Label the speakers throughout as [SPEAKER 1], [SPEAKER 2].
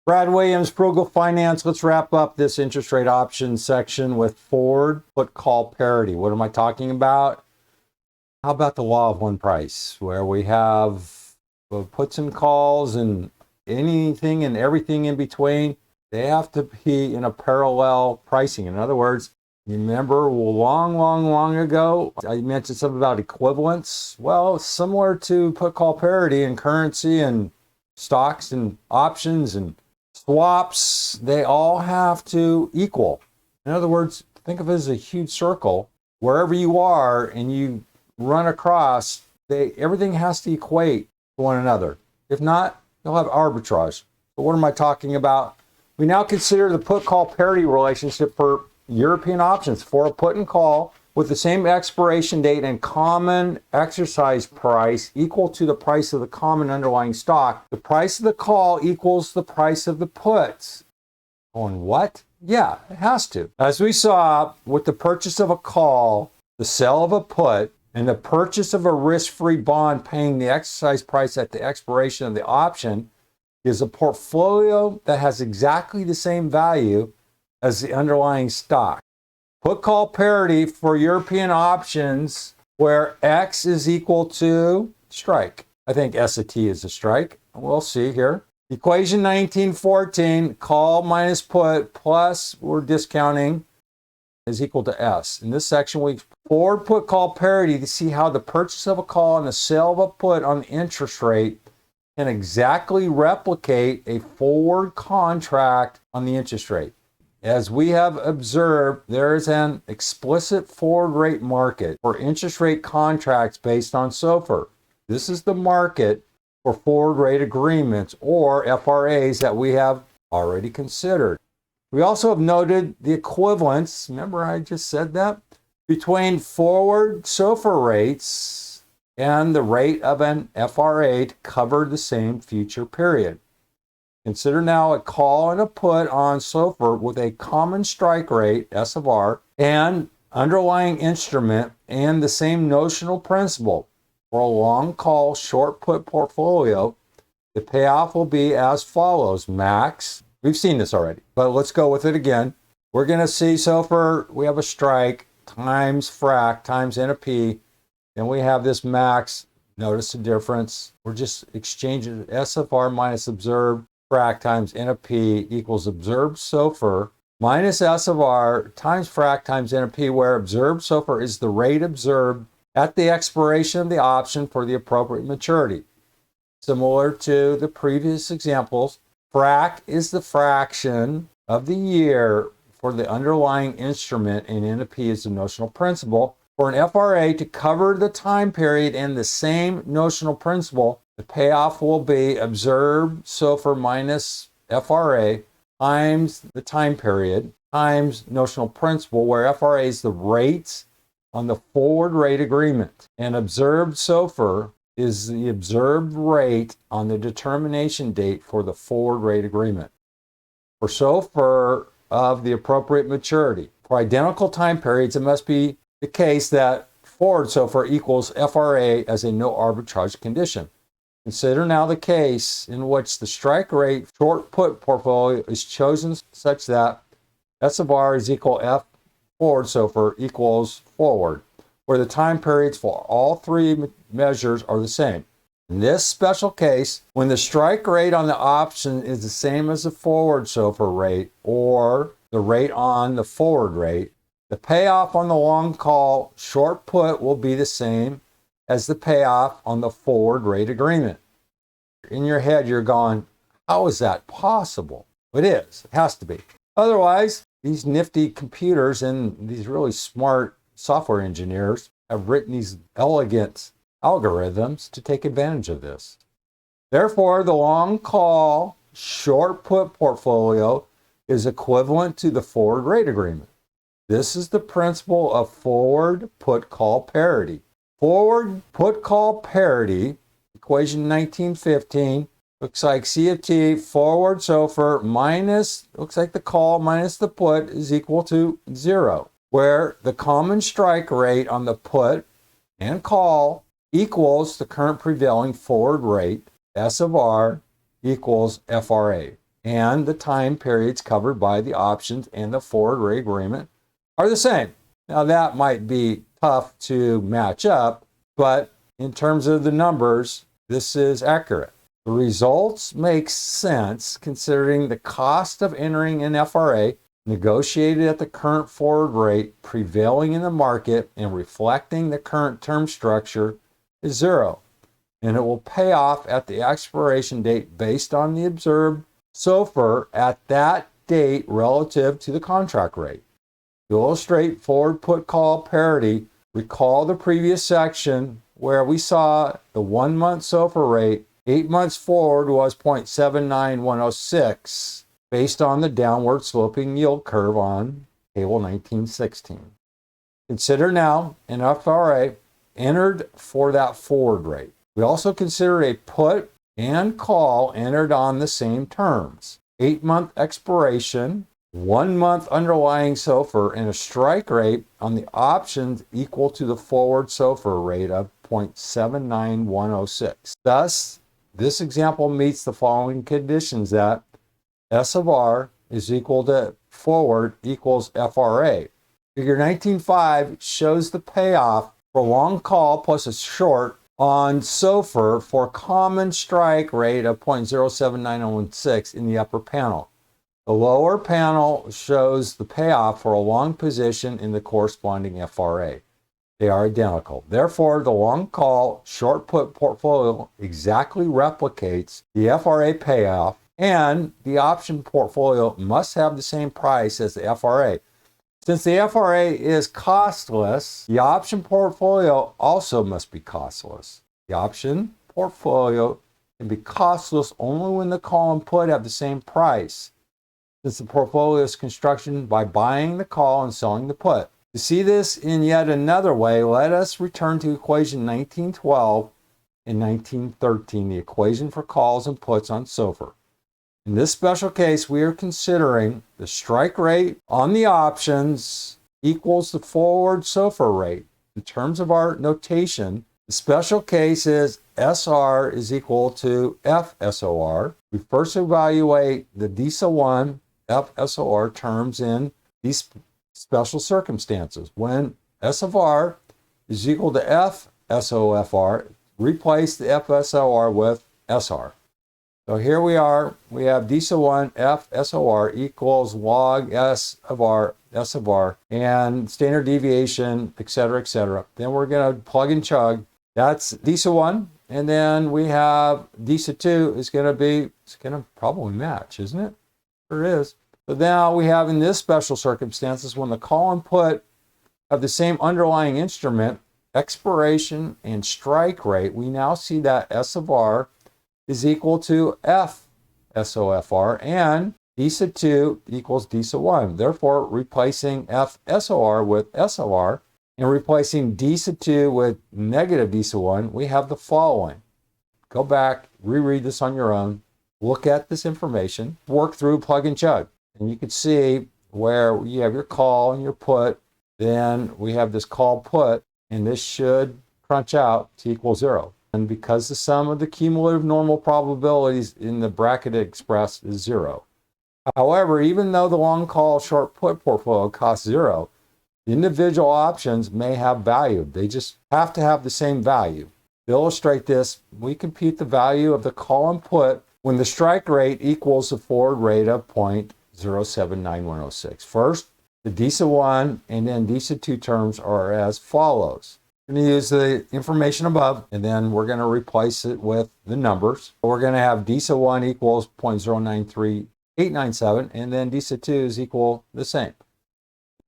[SPEAKER 1] Brad Williams, Frugal Finance. Let's wrap up this interest rate options section with forward put call parity. What am I talking about? How about the law of one price, where we have puts and calls and anything and everything in between? They have to be in a parallel pricing. In other words, remember long ago, I mentioned something about equivalence. Well, similar to put call parity in currency and stocks and options and swaps, they all have to equal. In other words, think of it as a huge circle. Wherever you are and you run across, everything has to equate to one another. If not, you'll have arbitrage. But what am I talking about? We now consider the put-call parity relationship for European options for a put and call with the same expiration date and common exercise price equal to the price of the common underlying stock. The price of the call equals the price of the puts. On what? Yeah, it has to. As we saw with the purchase of a call, the sale of a put, and the purchase of a risk-free bond paying the exercise price at the expiration of the option, is a portfolio that has exactly the same value as the underlying stock. Put call parity for European options where X is equal to strike. I think S of T is a strike. We'll see here. Equation 1914, call minus put plus, we're discounting, is equal to S. In this section, we forward put call parity to see how the purchase of a call and the sale of a put on the interest rate can exactly replicate a forward contract on the interest rate. As we have observed, there is an explicit forward rate market for interest rate contracts based on SOFR. This is the market for forward rate agreements, or FRAs, that we have already considered. We also have noted the equivalence, remember I just said that, between forward SOFR rates and the rate of an FRA to cover the same future period. Consider now a call and a put on SOFR with a common strike rate, S of R, and underlying instrument and the same notional principal. For a long call, short put portfolio, the payoff will be as follows. Max, we've seen this already, but let's go with it again. We're going to see SOFR, we have a strike, times frac, times NP. Then we have this max. Notice the difference. We're just exchanging S of R minus observed frac times N of P equals observed SOFR minus S of R times frac times N of P, where observed SOFR is the rate observed at the expiration of the option for the appropriate maturity. Similar to the previous examples, frac is the fraction of the year for the underlying instrument, and N of P is the notional principal. For an FRA to cover the time period and the same notional principal, the payoff will be observed SOFR minus FRA times the time period times notional principal, where FRA is the rates on the forward rate agreement, and observed SOFR is the observed rate on the determination date for the forward rate agreement. For SOFR of the appropriate maturity, for identical time periods, it must be the case that forward SOFR equals FRA as a no arbitrage condition. Consider now the case in which the strike rate short put portfolio is chosen such that S of R is equal F forward SOFR equals forward, where the time periods for all three measures are the same. In this special case, when the strike rate on the option is the same as the forward SOFR rate or the rate on the forward rate, the payoff on the long call short put will be the same as the payoff on the forward rate agreement. In your head, you're going, how is that possible? It is. It has to be. Otherwise, these nifty computers and these really smart software engineers have written these elegant algorithms to take advantage of this. Therefore, the long call short put portfolio is equivalent to the forward rate agreement. This is the principle of forward put call parity. Forward put call parity, equation 1915, looks like C of T forward SOFR minus, looks like the call minus the put is equal to 0, where the common strike rate on the put and call equals the current prevailing forward rate, S of R, equals FRA. and the time periods covered by the options and the forward rate agreement are the same. Now that might be tough to match up, but in terms of the numbers, this is accurate. The results make sense considering the cost of entering an FRA negotiated at the current forward rate prevailing in the market and reflecting the current term structure is zero, and it will pay off at the expiration date based on the observed SOFR at that date relative to the contract rate. To illustrate forward put call parity, recall the previous section where we saw the 1 month SOFR rate 8 months forward was 0.79106 based on the downward sloping yield curve on table 1916. Consider now an FRA entered for that forward rate. We also consider a put and call entered on the same terms. 8 month expiration, 1 month underlying SOFR, and a strike rate on the options equal to the forward SOFR rate of 0.79106. Thus, this example meets the following conditions that S of R is equal to forward equals FRA. Figure 19.5 shows the payoff for long call plus a short on SOFR for common strike rate of 0.079016 in the upper panel. The lower panel shows the payoff for a long position in the corresponding FRA. They are identical. Therefore, the long call short put portfolio exactly replicates the FRA payoff, and the option portfolio must have the same price as the FRA. Since the FRA is costless, the option portfolio also must be costless. The option portfolio can be costless only when the call and put have the same price, since the portfolio is constructed by buying the call and selling the put. To see this in yet another way, let us return to equation 1912 and 1913, the equation for calls and puts on SOFR. In this special case, we are considering the strike rate on the options equals the forward SOFR rate. In terms of our notation, the special case is SR is equal to FSOR. We first evaluate the DISA 1 FSOR terms in these special circumstances. When S of R is equal to FSOFR, replace the FSOR with SR. So here we are, we have DISA 1 FSOR equals log S of R, and standard deviation, etc., etc. Then we're going to plug and chug. That's DISA 1, and then we have DISA 2 is going to probably match, isn't it? Sure is. So now we have in this special circumstances when the call and put have the same underlying instrument, expiration and strike rate, we now see that S of R is equal to FSOFR and DISA 2 equals DISA 1. Therefore, replacing FSOR with SOR and replacing DISA 2 with negative DISA 1, we have the following. Go back, reread this on your own, look at this information, work through plug and chug. And you can see where you have your call and your put, then we have this call put, and this should crunch out to equal 0. And because the sum of the cumulative normal probabilities in the bracket expressed is 0. However, even though the long call short put portfolio costs 0, the individual options may have value. They just have to have the same value. To illustrate this, we compute the value of the call and put when the strike rate equals the forward rate of 0.079106. First, the DISA 1 and then DISA 2 terms are as follows. We're going to use the information above, and then we're going to replace it with the numbers. We're going to have DISA 1 equals 0.093897, and then DISA 2 is equal the same.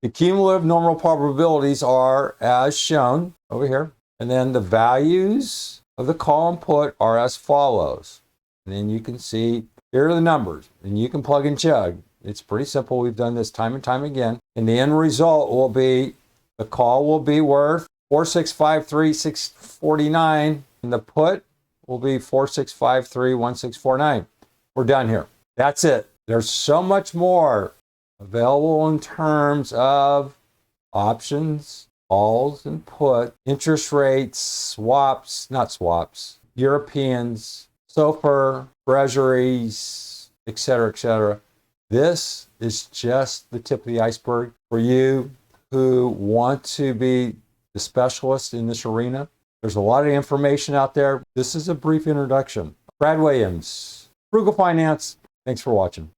[SPEAKER 1] The cumulative normal probabilities are as shown over here, and then the values of the call and put are as follows. And then you can see, here are the numbers, and you can plug and chug. It's pretty simple. We've done this time and time again. And the end result will be, the call will be worth 4653649, and the put will be 46531649. We're done here. That's it. There's so much more available in terms of options, calls and put, interest rates, swaps, not swaps, Europeans, SOFR, treasuries, etc., etc. This is just the tip of the iceberg for you who want to be the specialist in this arena. There's a lot of information out there. This is a brief introduction. Brad Williams, Frugal Finance. Thanks for watching.